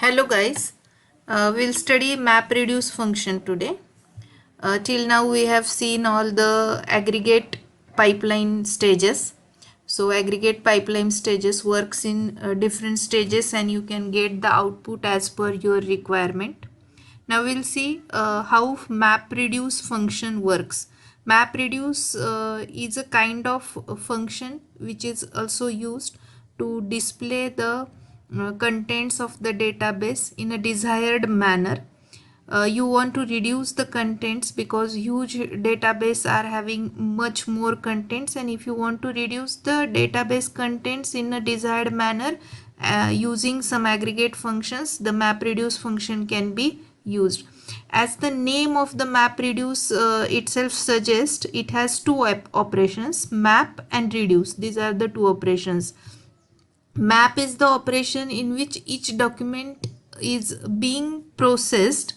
Hello guys, we'll study MapReduce function today. Till now we have seen all the aggregate pipeline stages. So aggregate pipeline stages works in different stages and you can get the output as per your requirement. Now we'll see how MapReduce function works. MapReduce is a kind of function which is also used to display the contents of the database in a desired manner. You want to reduce the contents because huge database are having much more contents, and if you want to reduce the database contents in a desired manner using some aggregate functions, the MapReduce function can be used. As the name of the MapReduce itself suggests, it has two operations, map and reduce. These are the two operations. Map is the operation in which each document is being processed,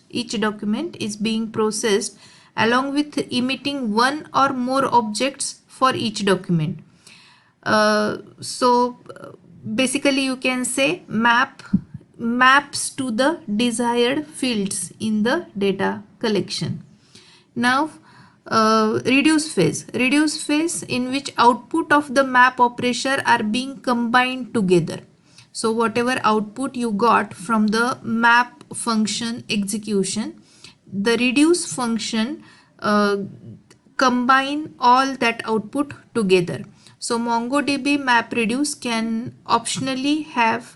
along with emitting one or more objects for each document. Basically you can say maps to the desired fields in the data collection. Now reduce phase in which output of the map operation are being combined together. So whatever output you got from the map function execution, the reduce function combine all that output together. So MongoDB MapReduce can optionally have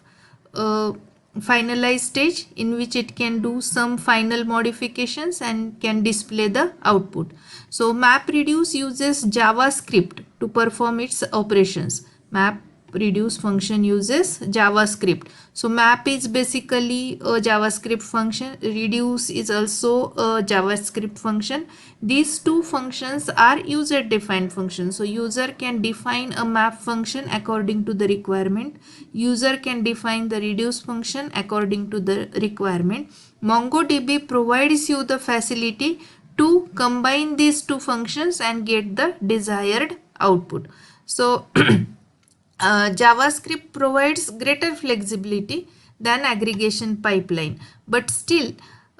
a finalized stage in which it can do some final modifications and can display the output. So MapReduce uses JavaScript to perform its operations. MapReduce function uses JavaScript. So map is basically a JavaScript function. Reduce is also a JavaScript function. These two functions are user defined functions. So user can define a map function according to the requirement. User can define the reduce function according to the requirement. MongoDB provides you the facility to combine these two functions and get the desired output. So JavaScript provides greater flexibility than aggregation pipeline, but still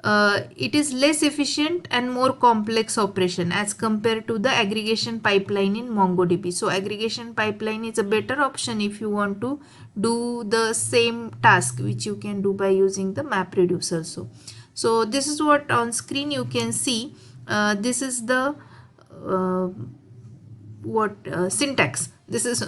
it is less efficient and more complex operation as compared to the aggregation pipeline in MongoDB. So aggregation pipeline is a better option if you want to do the same task which you can do by using the MapReduce also. So this is what on screen you can see. This is the syntax. This is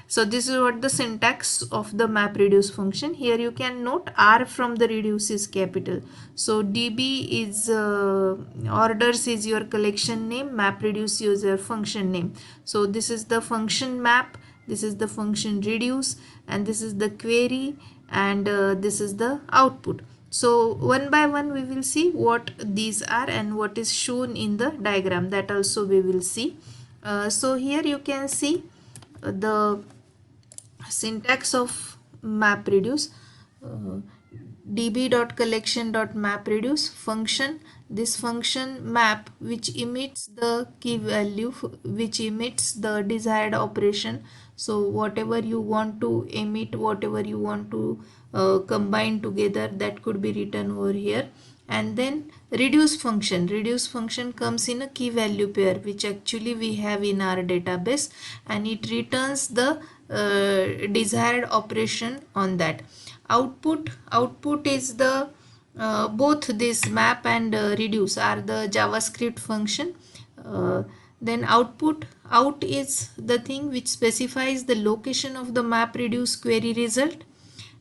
so this is what the syntax of the MapReduce function. Here you can note R from the reduce is capital. So DB is orders is your collection name, MapReduce is your function name. So this is the function map, this is the function reduce, and this is the query, and this is the output. So one by one we will see what these are and what is shown in the diagram, that also we will see. So here you can see the syntax of MapReduce. db.collection.mapreduce function. This function map which emits the key value, which emits the desired operation. So whatever you want to emit, whatever you want to combine together, that could be written over here. And then reduce function comes in a key value pair, which actually we have in our database, and it returns the desired operation on that. Output is the both this map and reduce are the JavaScript function. Then out is the thing which specifies the location of the MapReduce query result.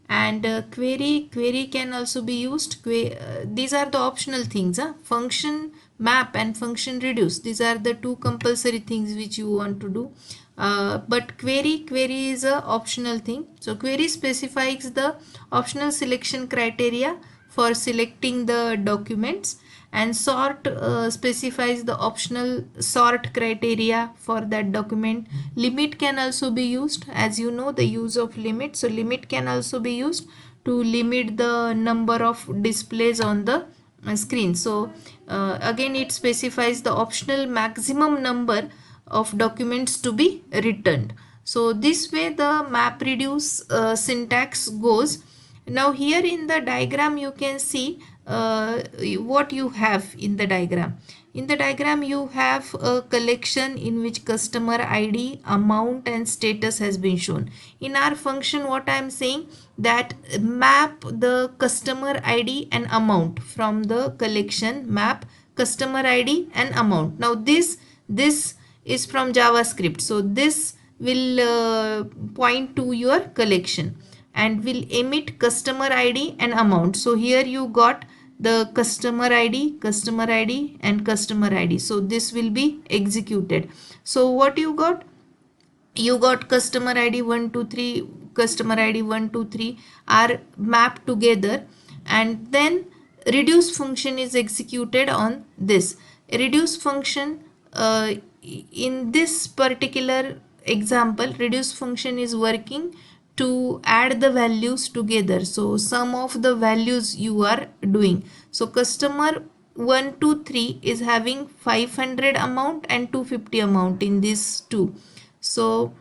And query can also be used. These are the optional things. Function map and function reduce, these are the two compulsory things which you want to do. But query is a optional thing. So query specifies the optional selection criteria for selecting the documents, and sort specifies the optional sort criteria for that document. Limit can also be used, as you know the use of limit. So limit can also be used to limit the number of displays on the screen. So again it specifies the optional maximum number of documents to be returned. So this way the MapReduce syntax goes. Now here in the diagram you can see what you have in the diagram. In the diagram you have a collection in which customer ID, amount and status has been shown. In our function what I am saying, that map the customer ID and amount from the collection, map customer ID and amount. Now this is from JavaScript, so this will point to your collection and will emit customer ID and amount. So here you got the customer ID, and customer ID. So this will be executed. So what you got? You got customer ID 123, customer ID 123 are mapped together, and then reduce function is executed on this. Reduce function, in this particular example, reduce function is working to add the values together. So sum of the values you are doing. So customer 123 is having 500 amount and 250 amount in these two. So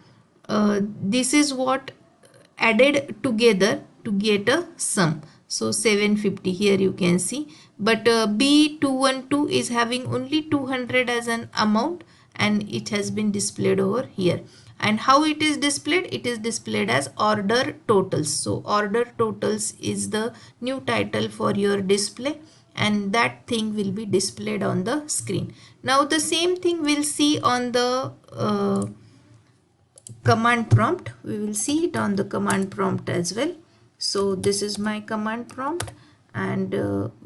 this is what added together to get a sum. So 750 here you can see, but B212 is having only 200 as an amount and it has been displayed over here. And how it is displayed? It is displayed as order totals. So order totals is the new title for your display, and that thing will be displayed on the screen. Now the same thing we'll see on the command prompt. We will see it on the command prompt as well. So this is my command prompt, and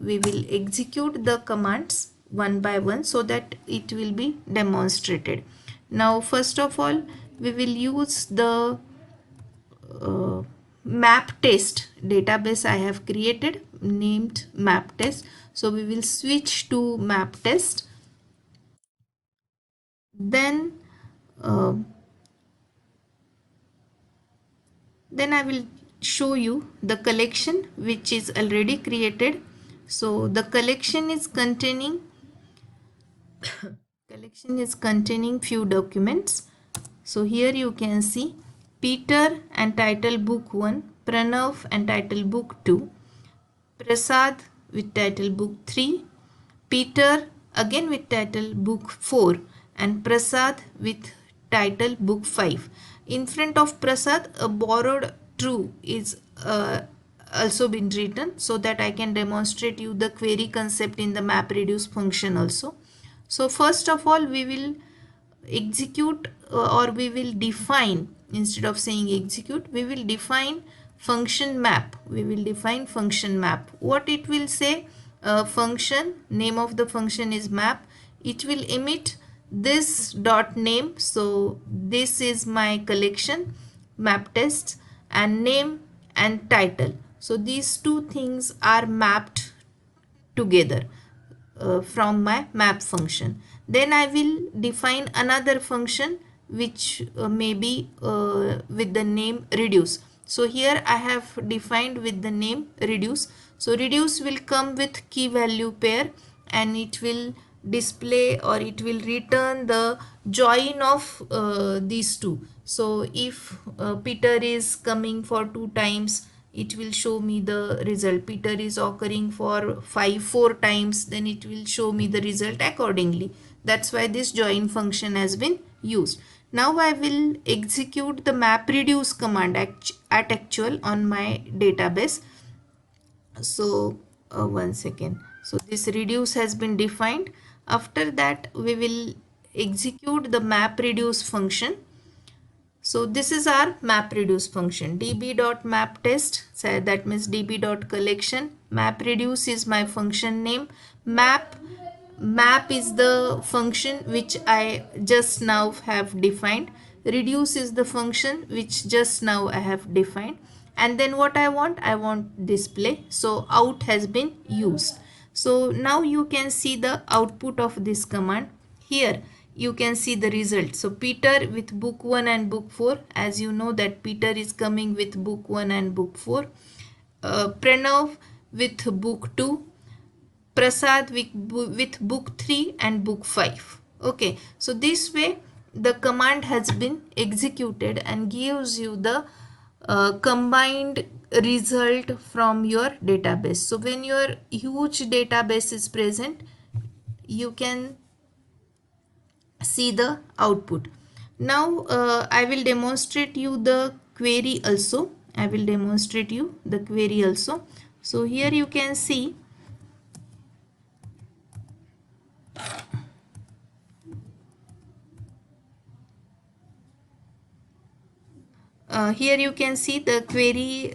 we will execute the commands one by one so that it will be demonstrated. Now first of all we will use the map test database I have created, named map test. So we will switch to map test. Then I will show you the collection which is already created. So the collection is containing few documents. So here you can see Peter and title book 1, Pranav and title book 2, Prasad with title book 3, Peter again with title book 4, and Prasad with title book 5. In front of Prasad, a borrowed true is also been written so that I can demonstrate you the query concept in the map reduce function also. So first of all we will execute or we will define, instead of saying execute, we will define function map. We will define function map. What it will say? Function, name of the function is map. It will emit this dot name. So this is my collection map tests, and name and title. So these two things are mapped together from my map function. Then I will define another function which may be with the name reduce. So here I have defined with the name reduce. So reduce will come with key value pair, and it will display or it will return the join of these two. So if Peter is coming for 2 times, it will show me the result. Peter is occurring for 4 times, then it will show me the result accordingly. That's why this join function has been used. Now I will execute the map reduce command at actual on my database. So one second. So this reduce has been defined. After that we will execute the map reduce function. So this is our map reduce function, db.mapTest, so that means db.collection. Map reduce is my function name. Map is the function which I just now have defined. Reduce is the function which just now I have defined. And then what I want display. So out has been used. So now you can see the output of this command. Here you can see the result. So Peter with book 1 and book 4, as you know that Peter is coming with book 1 and book 4. Pranav with book 2, Prasad with book 3 and book 5. Okay, so this way the command has been executed and gives you the combined result from your database. So when your huge database is present, you can see the output. Now I will demonstrate you the query also. I will demonstrate you the query also. So here you can see here you can see the query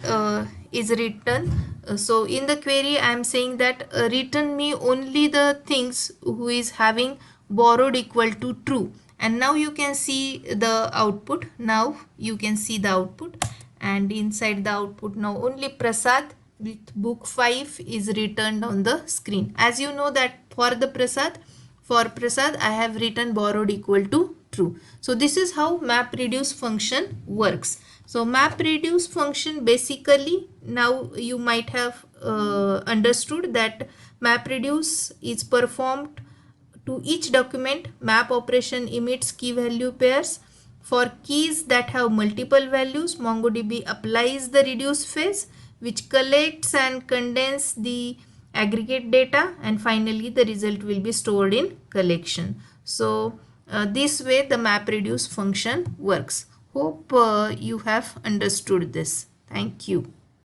is written. So in the query I am saying that return me only the things who is having borrowed equal to true, and now you can see the output. Now you can see the output, and inside the output now only Prasad with book 5 is returned on the screen. As you know that for Prasad I have written borrowed equal to true. So this is how MapReduce function works. So MapReduce function, basically now you might have understood that MapReduce is performed to each document. Map operation emits key value pairs. For keys that have multiple values, MongoDB applies the reduce phase, which collects and condenses the aggregate data, and finally the result will be stored in collection. So this way the MapReduce function works. Hope you have understood this. Thank you.